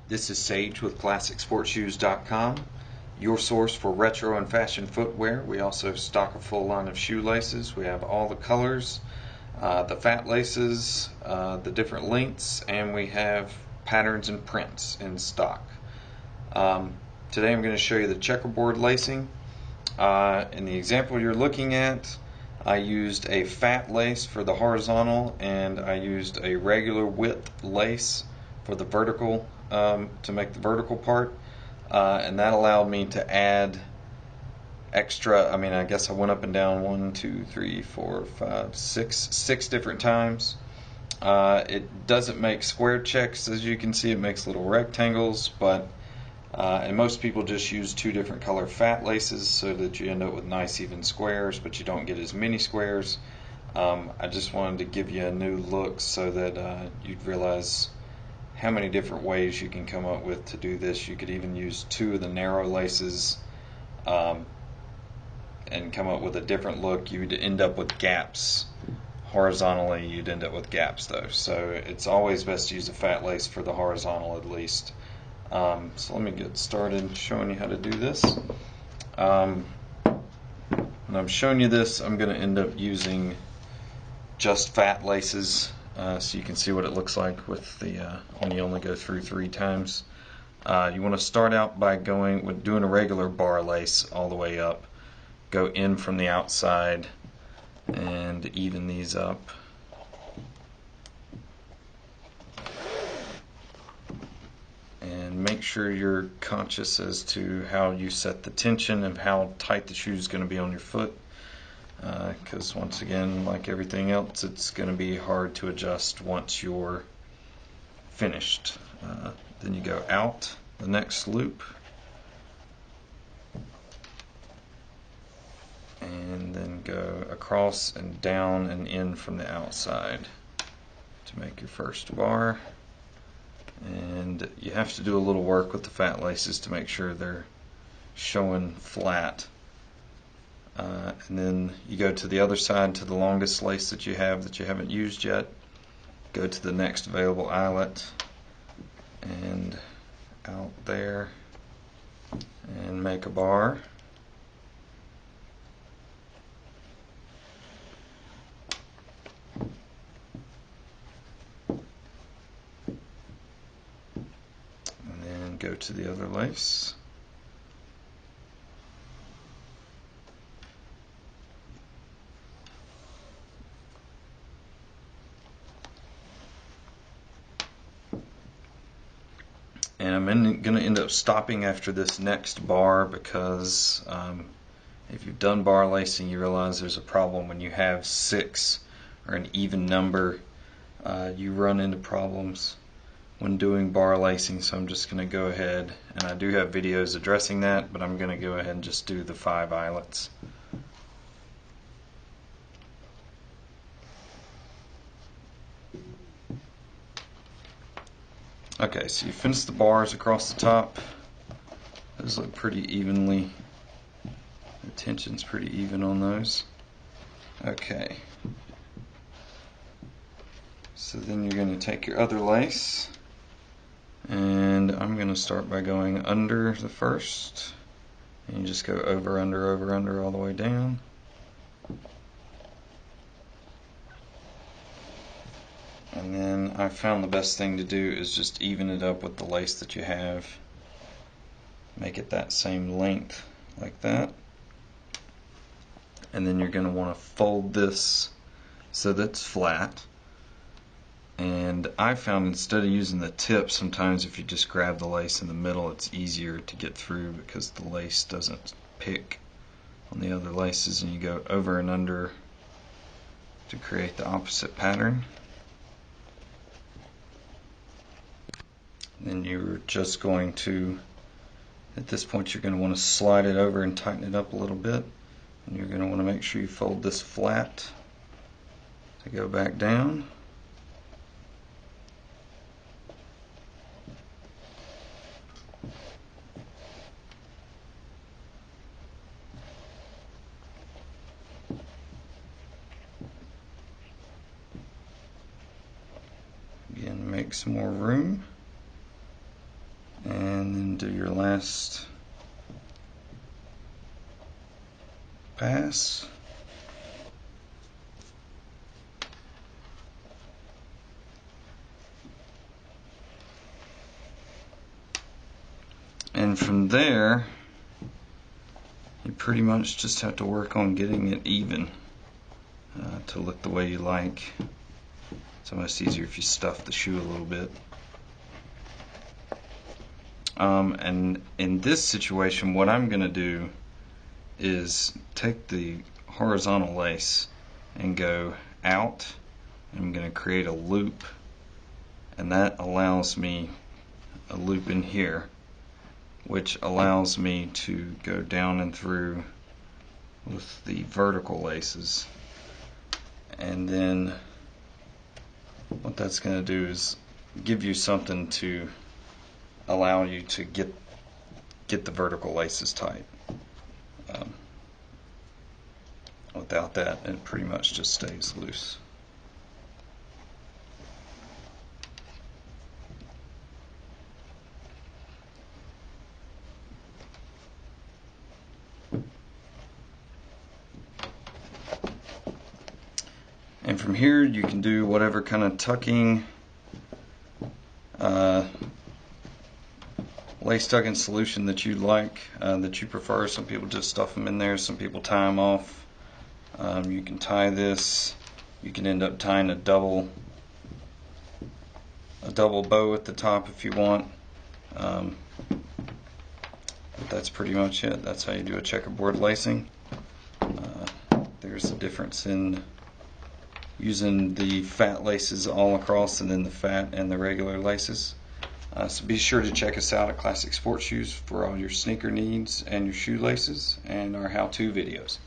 This is Sage with ClassicSportsShoes.com, your source for retro and fashion footwear. We also stock a full line of shoelaces. We have all the colors, the fat laces, the different lengths, and we have patterns and prints in stock. Today I'm going to show you the checkerboard lacing. In the example you're looking at, I used a fat lace for the horizontal, and I used a regular width lace for the vertical, to make the vertical part, and that allowed me to add extra. I guess I went up and down 1, 2, 3, 4, 5, 6 different times. It doesn't make square checks, as you can see. It makes little rectangles, but and most people just use 2 different color fat laces so that you end up with nice even squares, but you don't get as many squares. I just wanted to give you a new look so that you'd realize how many different ways you can come up with to do this. You could even use 2 of the narrow laces and come up with a different look. You'd end up with gaps. Horizontally, you'd end up with gaps though. So it's always best to use a fat lace for the horizontal at least. So let me get started showing you how to do this. When I'm showing you this, I'm going to end up using just fat laces, so you can see what it looks like with the when you only go through 3 times. You want to start out by doing a regular bar lace all the way up. Go in from the outside and even these up. And make sure you're conscious as to how you set the tension and how tight the shoe is going to be on your foot, because once again, like everything else, it's going to be hard to adjust once you're finished. Then you go out the next loop and then go across and down and in from the outside to make your first bar. And you have to do a little work with the fat laces to make sure they're showing flat. And then you go to the other side, to the longest lace that you haven't used yet. Go to the next available eyelet and out there and make a bar. And then go to the other lace. And I'm going to end up stopping after this next bar because if you've done bar lacing, you realize there's a problem when you have 6 or an even number. You run into problems when doing bar lacing, so I'm just going to go ahead, and I do have videos addressing that, but I'm going to go ahead and just do the 5 eyelets. Okay, so you finish the bars across the top. Those look pretty evenly. The tension's pretty even on those. Okay. So then you're going to take your other lace, and I'm going to start by going under the first, and you just go over, under, over, under, all the way down. And then I found the best thing to do is just even it up with the lace that you have. Make it that same length, like that. And then you're going to want to fold this so that it's flat. And I found instead of using the tip, sometimes if you just grab the lace in the middle, it's easier to get through because the lace doesn't pick on the other laces, and you go over and under to create the opposite pattern. Then you're just going to, at this point, you're going to want to slide it over and tighten it up a little bit. And you're going to want to make sure you fold this flat to go back down. Again, make some more room. and then do your last pass. And from there, you pretty much just have to work on getting it even to look the way you like. It's almost easier if you stuff the shoe a little bit. And in this situation, what I'm going to do is take the horizontal lace and go out. I'm going to create a loop, and that allows me a loop in here, which allows me to go down and through with the vertical laces. And then what that's going to do is give you something to allow you to get the vertical laces tight. Without that, it pretty much just stays loose. And from here you can do whatever kind of tucking, lace tucking solution that you like, that you prefer. Some people just stuff them in there, some people tie them off. You can tie this, you can end up tying a double bow at the top if you want. But that's pretty much it. That's how you do a checkerboard lacing. There's a difference in using the fat laces all across and then the fat and the regular laces. So be sure to check us out at Classic Sports Shoes for all your sneaker needs and your shoelaces and our how-to videos.